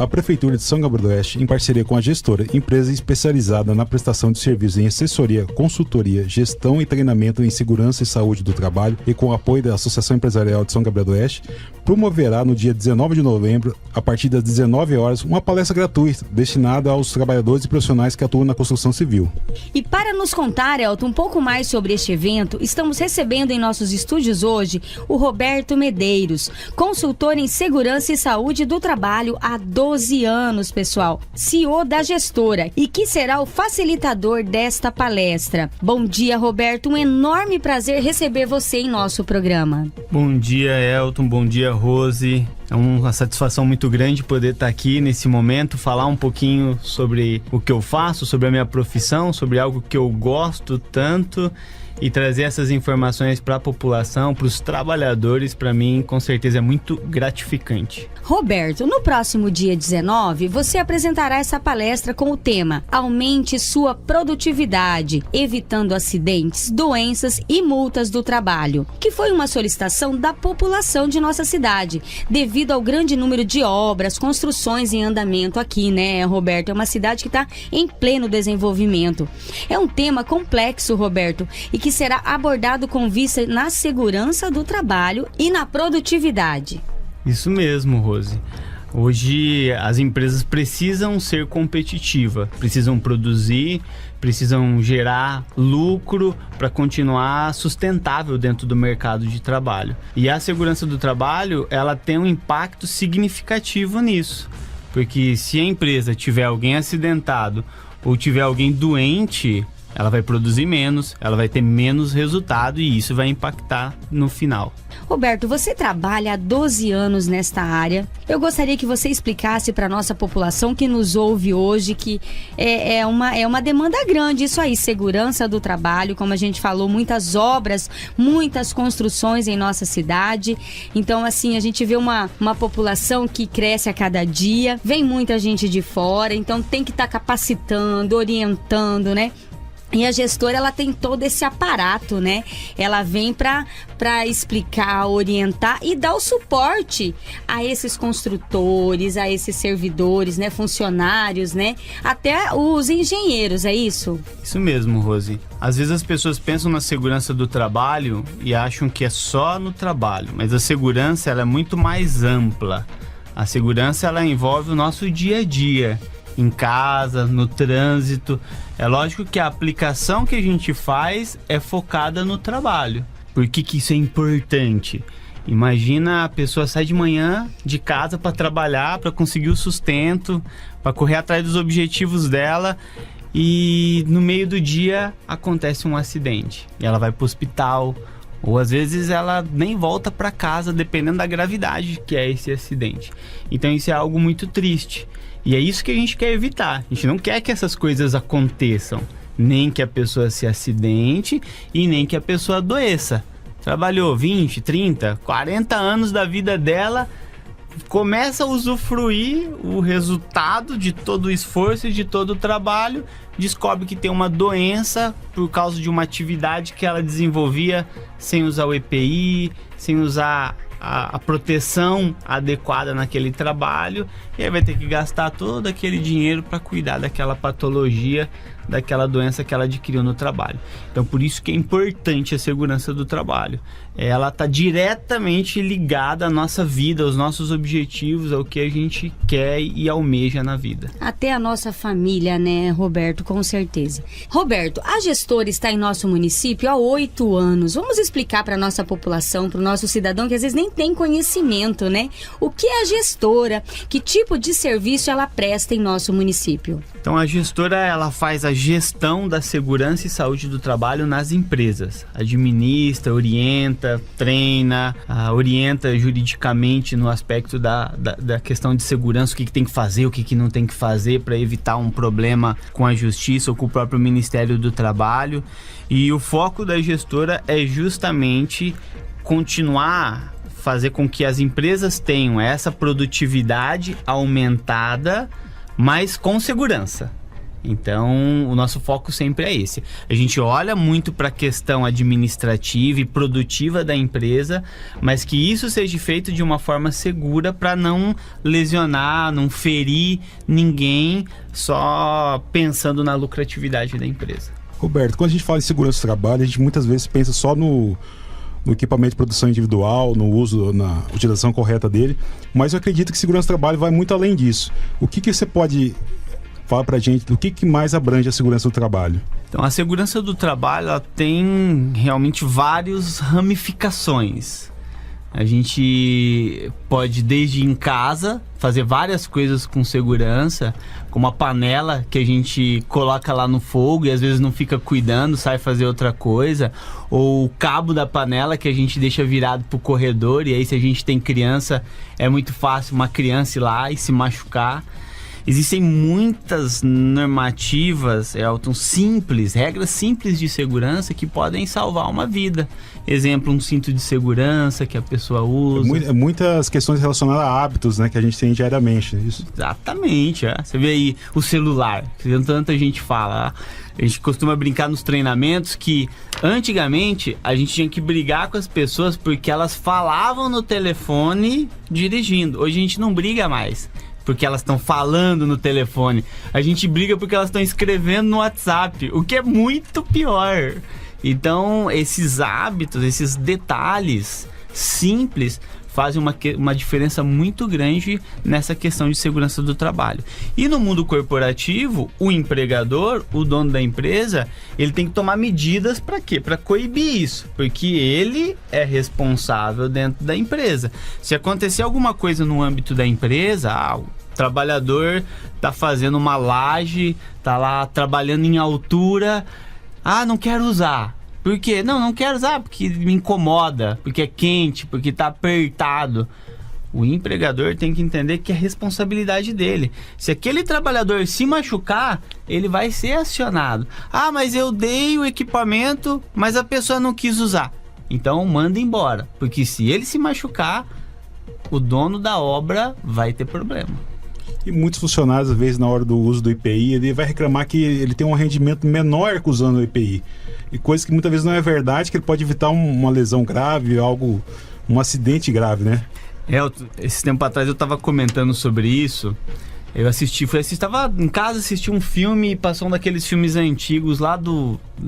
A Prefeitura de São Gabriel do Oeste, em parceria com a Gestora, empresa especializada na prestação de serviços em assessoria, consultoria, gestão e treinamento em segurança e saúde do trabalho e com o apoio da Associação Empresarial de São Gabriel do Oeste, promoverá no dia 19 de novembro, a partir das 19 horas, uma palestra gratuita destinada aos trabalhadores e profissionais que atuam na construção civil. E para nos contar, Elton, um pouco mais sobre este evento, estamos recebendo em nossos estúdios hoje o Roberto Medeiros, consultor em segurança e saúde do trabalho há 12 anos, pessoal, CEO da Gestora, e que será o facilitador desta palestra. Bom dia, Roberto, um enorme prazer receber você em nosso programa. Bom dia, Elton, bom dia, Rose. É uma satisfação muito grande poder estar aqui nesse momento, falar um pouquinho sobre o que eu faço, sobre a minha profissão, sobre algo que eu gosto tanto e trazer essas informações para a população, para os trabalhadores, para mim, com certeza é muito gratificante. Roberto, no próximo dia 19, você apresentará essa palestra com o tema Aumente sua produtividade, evitando acidentes, doenças e multas do trabalho, que foi uma solicitação da população de nossa cidade, devido ao grande número de obras, construções em andamento aqui, né, Roberto? É uma cidade que está em pleno desenvolvimento. É um tema complexo, Roberto, e que será abordado com vista na segurança do trabalho e na produtividade. Isso mesmo, Rose. Hoje as empresas precisam ser competitivas, precisam produzir, precisam gerar lucro para continuar sustentável dentro do mercado de trabalho. E a segurança do trabalho, ela tem um impacto significativo nisso, porque se a empresa tiver alguém acidentado ou tiver alguém doente, ela vai produzir menos, ela vai ter menos resultado e isso vai impactar no final. Roberto, você trabalha há 12 anos nesta área. Eu gostaria que você explicasse para a nossa população que nos ouve hoje que é uma demanda grande isso aí, segurança do trabalho, como a gente falou, muitas obras, muitas construções em nossa cidade. Então, assim, a gente vê uma população que cresce a cada dia, vem muita gente de fora, então tem que estar capacitando, orientando, né? E a Gestora, ela tem todo esse aparato, né? Ela vem para explicar, orientar e dar o suporte a esses construtores, a esses servidores, né? Funcionários, né? Até os engenheiros, é isso? Isso mesmo, Rose. Às vezes as pessoas pensam na segurança do trabalho e acham que é só no trabalho, mas a segurança, ela é muito mais ampla. A segurança, ela envolve o nosso dia a dia, em casa, no trânsito. É lógico que a aplicação que a gente faz é focada no trabalho. Por que isso é importante? Imagina a pessoa sai de manhã de casa para trabalhar, para conseguir o sustento, para correr atrás dos objetivos dela e no meio do dia acontece um acidente e ela vai para o hospital ou às vezes ela nem volta para casa, dependendo da gravidade que é esse acidente. Então isso é algo muito triste. E é isso que a gente quer evitar. A gente não quer que essas coisas aconteçam. Nem que a pessoa se acidente e nem que a pessoa adoeça. Trabalhou 20, 30, 40 anos da vida dela, começa a usufruir o resultado de todo o esforço e de todo o trabalho, descobre que tem uma doença por causa de uma atividade que ela desenvolvia sem usar o EPI, sem usar a proteção adequada naquele trabalho, e aí vai ter que gastar todo aquele dinheiro para cuidar daquela patologia, daquela doença que ela adquiriu no trabalho. Então por isso que é importante a segurança do trabalho. Ela está diretamente ligada à nossa vida, aos nossos objetivos, ao que a gente quer e almeja na vida. Até a nossa família, né, Roberto, com certeza. Roberto, a Gestora está em nosso município há 8 anos. Vamos explicar para a nossa população, para o nosso cidadão que às vezes nem tem conhecimento, né? O que é a Gestora? Que tipo de serviço ela presta em nosso município? Então a Gestora, ela faz a gestão da segurança e saúde do trabalho nas empresas. Administra, orienta, treina, orienta juridicamente no aspecto da questão de segurança, o que tem que fazer, o que não tem que fazer para evitar um problema com a justiça ou com o próprio Ministério do Trabalho. E o foco da Gestora é justamente continuar fazer com que as empresas tenham essa produtividade aumentada, mas com segurança. Então, o nosso foco sempre é esse. A gente olha muito para a questão administrativa e produtiva da empresa, mas que isso seja feito de uma forma segura para não lesionar, não ferir ninguém, só pensando na lucratividade da empresa. Roberto, quando a gente fala em segurança do trabalho, a gente muitas vezes pensa só no equipamento de produção individual, no uso, na utilização correta dele, mas eu acredito que segurança do trabalho vai muito além disso. O que você pode falar pra gente do que mais abrange a segurança do trabalho? Então, a segurança do trabalho ela tem realmente várias ramificações. A gente pode, desde em casa, fazer várias coisas com segurança, como a panela que a gente coloca lá no fogo e às vezes não fica cuidando, sai fazer outra coisa, ou o cabo da panela que a gente deixa virado pro corredor, e aí se a gente tem criança, é muito fácil uma criança ir lá e se machucar. Existem muitas normativas, Elton, simples, regras simples de segurança que podem salvar uma vida. Exemplo, um cinto de segurança que a pessoa usa. Muitas questões relacionadas a hábitos, né, que a gente tem diariamente. Isso. Exatamente. Você vê aí o celular, que tanta gente fala. A gente costuma brincar nos treinamentos que antigamente a gente tinha que brigar com as pessoas porque elas falavam no telefone dirigindo. Hoje a gente não briga mais porque elas estão falando no telefone. A gente briga porque elas estão escrevendo no WhatsApp, o que é muito pior. Então, esses hábitos, esses detalhes simples fazem uma diferença muito grande nessa questão de segurança do trabalho. E no mundo corporativo, o empregador, o dono da empresa, ele tem que tomar medidas para quê? Para coibir isso, porque ele é responsável dentro da empresa. Se acontecer alguma coisa no âmbito da empresa, o trabalhador tá fazendo uma laje, tá lá trabalhando em altura, não quero usar. Por quê? Não quero usar porque me incomoda, porque é quente, porque tá apertado. O empregador tem que entender que é responsabilidade dele. Se aquele trabalhador se machucar, ele vai ser acionado. Mas eu dei o equipamento, mas a pessoa não quis usar. Então manda embora, porque se ele se machucar, o dono da obra vai ter problema. E muitos funcionários, às vezes, na hora do uso do EPI, ele vai reclamar que ele tem um rendimento menor usando o EPI. E coisa que muitas vezes não é verdade, que ele pode evitar uma lesão grave, um acidente grave, né? Esse tempo atrás eu estava comentando sobre isso. Eu estava em casa, assisti um filme, passou um daqueles filmes antigos lá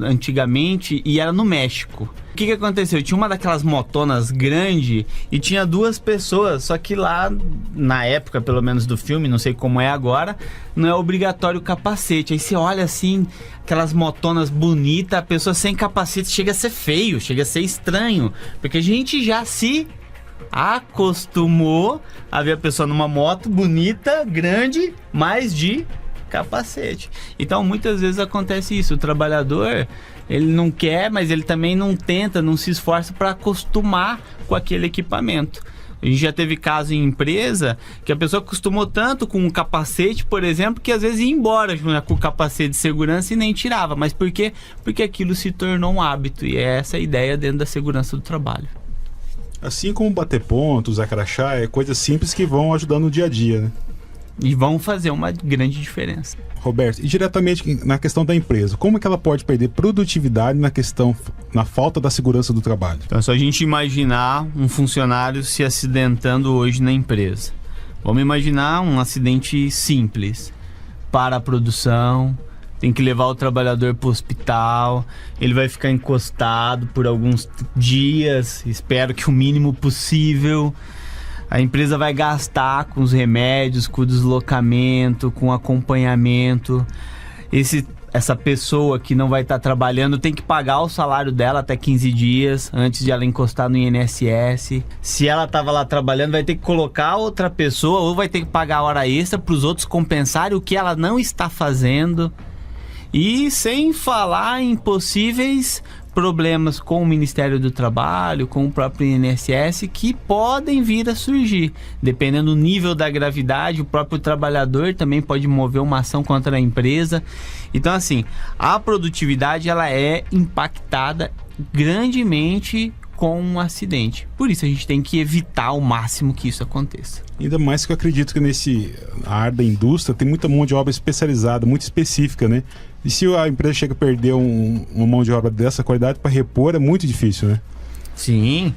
antigamente, e era no México. O que aconteceu? Tinha uma daquelas motonas grande e tinha duas pessoas, só que lá, na época pelo menos do filme, não sei como é agora, não é obrigatório o capacete. Aí você olha assim, aquelas motonas bonitas, a pessoa sem capacete chega a ser feio, chega a ser estranho, porque a gente já se acostumou a ver a pessoa numa moto bonita, grande, mas de capacete. Então muitas vezes acontece isso, o trabalhador ele não quer, mas ele também não tenta, não se esforça para acostumar com aquele equipamento. A gente já teve caso em empresa que a pessoa acostumou tanto com um capacete, por exemplo, que às vezes ia embora com o capacete de segurança e nem tirava. Mas por quê? Porque aquilo se tornou um hábito, e é essa a ideia dentro da segurança do trabalho. Assim como bater pontos, usar crachá, é coisas simples que vão ajudar no dia a dia, né? E vão fazer uma grande diferença. Roberto, e diretamente na questão da empresa, como é que ela pode perder produtividade na falta da segurança do trabalho? Então é só a gente imaginar um funcionário se acidentando hoje na empresa. Vamos imaginar um acidente simples. Para a produção, tem que levar o trabalhador para o hospital, ele vai ficar encostado por alguns dias, espero que o mínimo possível. A empresa vai gastar com os remédios, com o deslocamento, com o acompanhamento. Essa pessoa que não vai estar trabalhando tem que pagar o salário dela até 15 dias antes de ela encostar no INSS. Se ela estava lá trabalhando, vai ter que colocar outra pessoa ou vai ter que pagar hora extra para os outros compensarem o que ela não está fazendo. E sem falar em possíveis problemas com o Ministério do Trabalho, com o próprio INSS, que podem vir a surgir. Dependendo do nível da gravidade, o próprio trabalhador também pode mover uma ação contra a empresa. Então, assim, a produtividade ela é impactada grandemente com um acidente. Por isso a gente tem que evitar ao máximo que isso aconteça. Ainda mais que eu acredito que a área da indústria tem muita mão de obra especializada, muito específica, né? E se a empresa chega a perder uma mão de obra dessa qualidade, para repor é muito difícil, né? Sim,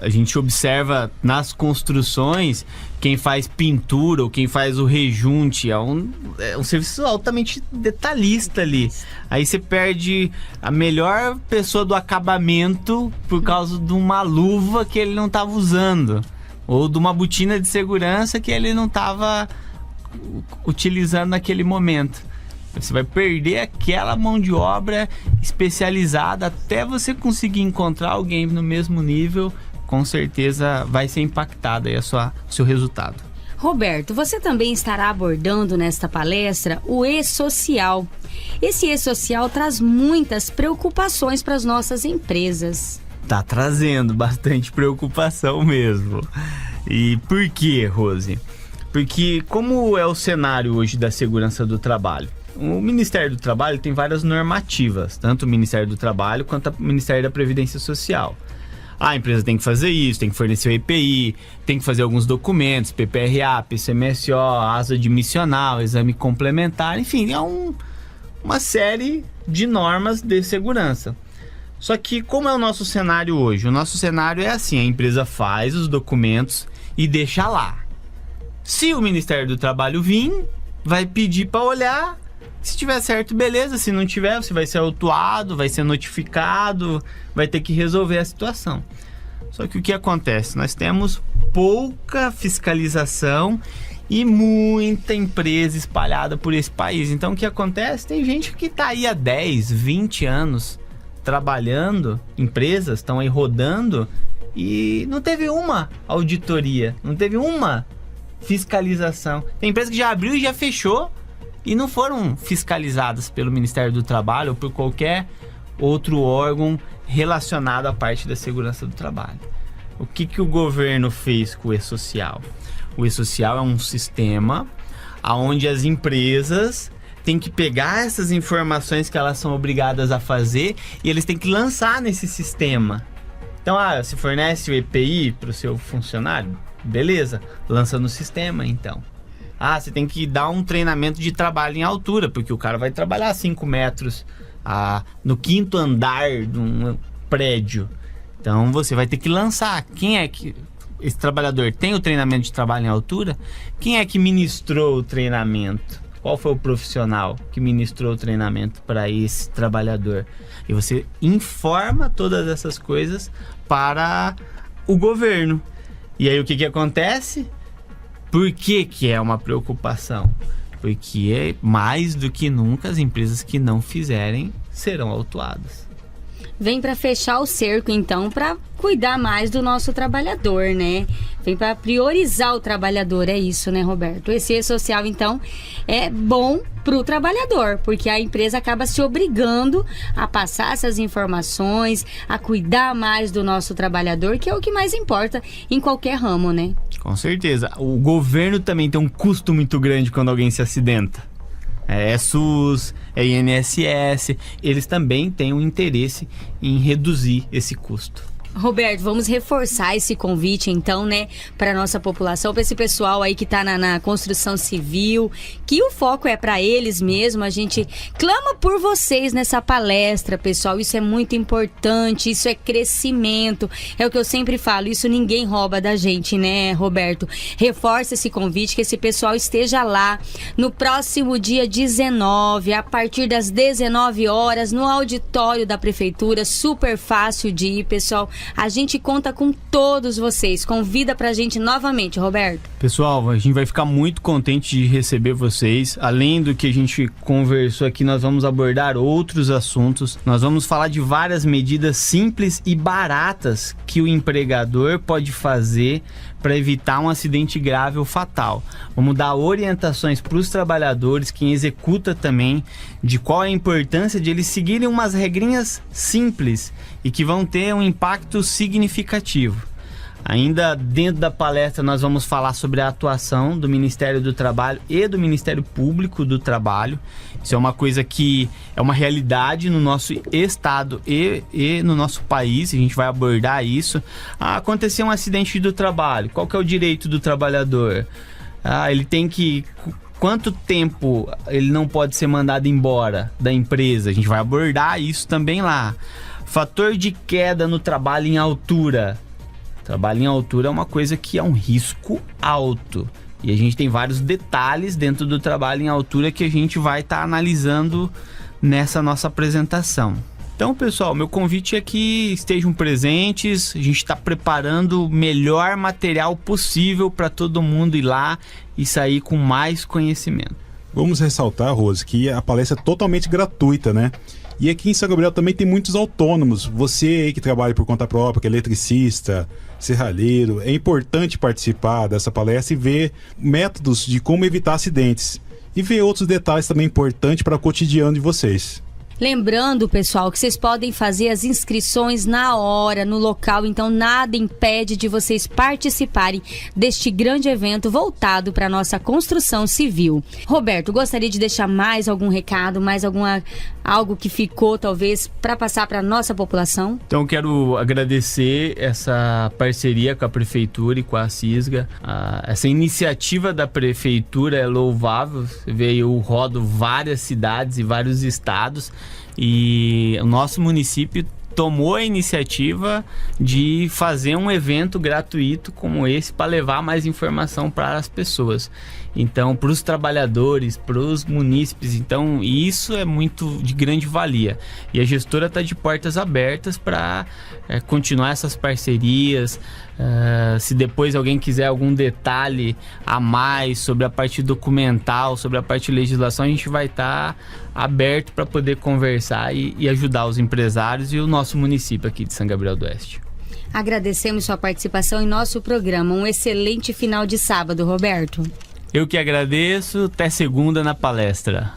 a gente observa nas construções, quem faz pintura ou quem faz o rejunte, é um serviço altamente detalhista ali. Aí você perde a melhor pessoa do acabamento por causa de uma luva que ele não estava usando, ou de uma botina de segurança que ele não estava utilizando naquele momento. Você vai perder aquela mão de obra especializada até você conseguir encontrar alguém no mesmo nível. Com certeza vai ser impactado aí o seu resultado. Roberto, você também estará abordando nesta palestra o E-Social. Esse E-Social traz muitas preocupações para as nossas empresas. Tá trazendo bastante preocupação mesmo. E por quê, Rose? Porque como é o cenário hoje da segurança do trabalho? O Ministério do Trabalho tem várias normativas, tanto o Ministério do Trabalho quanto o Ministério da Previdência Social. A empresa tem que fazer isso, tem que fornecer o EPI, tem que fazer alguns documentos, PPRA, PCMSO, asa admissional, exame complementar, enfim, é uma série de normas de segurança. Só que como é o nosso cenário hoje? O nosso cenário é assim, a empresa faz os documentos e deixa lá. Se o Ministério do Trabalho vir, vai pedir para olhar. Se tiver certo, beleza. Se não tiver, você vai ser autuado, vai ser notificado, vai ter que resolver a situação. Só que o que acontece? Nós temos pouca fiscalização e muita empresa espalhada por esse país. Então, o que acontece? Tem gente que está aí há 10, 20 anos trabalhando, empresas estão aí rodando e não teve uma auditoria, não teve uma fiscalização. Tem empresa que já abriu e já fechou e não foram fiscalizadas pelo Ministério do Trabalho ou por qualquer outro órgão relacionado à parte da segurança do trabalho. O que o governo fez com o E-Social? O E-Social é um sistema onde as empresas têm que pegar essas informações que elas são obrigadas a fazer e eles têm que lançar nesse sistema. Então, você fornece o EPI para o seu funcionário? Beleza, lança no sistema então. Você tem que dar um treinamento de trabalho em altura, porque o cara vai trabalhar 5 metros no 5º andar de um prédio. Então você vai ter que lançar. Quem é que esse trabalhador tem o treinamento de trabalho em altura? Quem é que ministrou o treinamento? Qual foi o profissional que ministrou o treinamento para esse trabalhador? E você informa todas essas coisas para o governo. E aí o que acontece? Por que é uma preocupação? Porque mais do que nunca as empresas que não fizerem serão autuadas. Vem para fechar o cerco, então, para cuidar mais do nosso trabalhador, né? Vem para priorizar o trabalhador, é isso, né, Roberto? Esse E-Social, então, é bom para o trabalhador, porque a empresa acaba se obrigando a passar essas informações, a cuidar mais do nosso trabalhador, que é o que mais importa em qualquer ramo, né? Com certeza. O governo também tem um custo muito grande quando alguém se acidenta. É SUS, é INSS, eles também têm um interesse em reduzir esse custo. Roberto, vamos reforçar esse convite então, né, para nossa população, para esse pessoal aí que está na construção civil, que o foco é para eles mesmo. A gente clama por vocês nessa palestra, pessoal. Isso é muito importante, isso é crescimento, é o que eu sempre falo, isso ninguém rouba da gente, né, Roberto? Reforça esse convite, que esse pessoal esteja lá no próximo dia 19, a partir das 19 horas, no auditório da prefeitura. Super fácil de ir, pessoal. A gente conta com todos vocês. Convida pra gente novamente, Roberto. Pessoal, a gente vai ficar muito contente de receber vocês. Além do que a gente conversou aqui, nós vamos abordar outros assuntos. Nós vamos falar de várias medidas simples e baratas que o empregador pode fazer para evitar um acidente grave ou fatal. Vamos dar orientações para os trabalhadores, quem executa também, de qual é a importância de eles seguirem umas regrinhas simples e que vão ter um impacto significativo. Ainda dentro da palestra nós vamos falar sobre a atuação do Ministério do Trabalho e do Ministério Público do Trabalho. Isso é uma coisa que é uma realidade no nosso estado e no nosso país. A gente vai abordar isso. Aconteceu um acidente do trabalho. Qual que é o direito do trabalhador? Ele tem que... Quanto tempo ele não pode ser mandado embora da empresa? A gente vai abordar isso também lá. Fator de queda no trabalho em altura. Trabalho em altura é uma coisa que é um risco alto. E a gente tem vários detalhes dentro do trabalho em altura que a gente vai estar analisando nessa nossa apresentação. Então, pessoal, meu convite é que estejam presentes. A gente está preparando o melhor material possível para todo mundo ir lá e sair com mais conhecimento. Vamos ressaltar, Rose, que a palestra é totalmente gratuita, né? E aqui em São Gabriel também tem muitos autônomos. Você aí que trabalha por conta própria, que é eletricista, serralheiro, é importante participar dessa palestra e ver métodos de como evitar acidentes. E ver outros detalhes também importantes para o cotidiano de vocês. Lembrando, pessoal, que vocês podem fazer as inscrições na hora, no local, então nada impede de vocês participarem deste grande evento voltado para a nossa construção civil. Roberto, gostaria de deixar mais algum recado, algo que ficou talvez para passar para a nossa população? Então eu quero agradecer essa parceria com a Prefeitura e com a CISGA. Essa iniciativa da Prefeitura é louvável. Você vê, eu rodo várias cidades e vários estados. E o nosso município tomou a iniciativa de fazer um evento gratuito como esse para levar mais informação para as pessoas. Então, para os trabalhadores, para os munícipes, então isso é muito de grande valia. E a gestora está de portas abertas para continuar essas parcerias. Se depois alguém quiser algum detalhe a mais sobre a parte documental, sobre a parte de legislação, a gente vai estar aberto para poder conversar e ajudar os empresários e o nosso município aqui de São Gabriel do Oeste. Agradecemos sua participação em nosso programa. Um excelente final de sábado, Roberto. Eu que agradeço. Até segunda na palestra.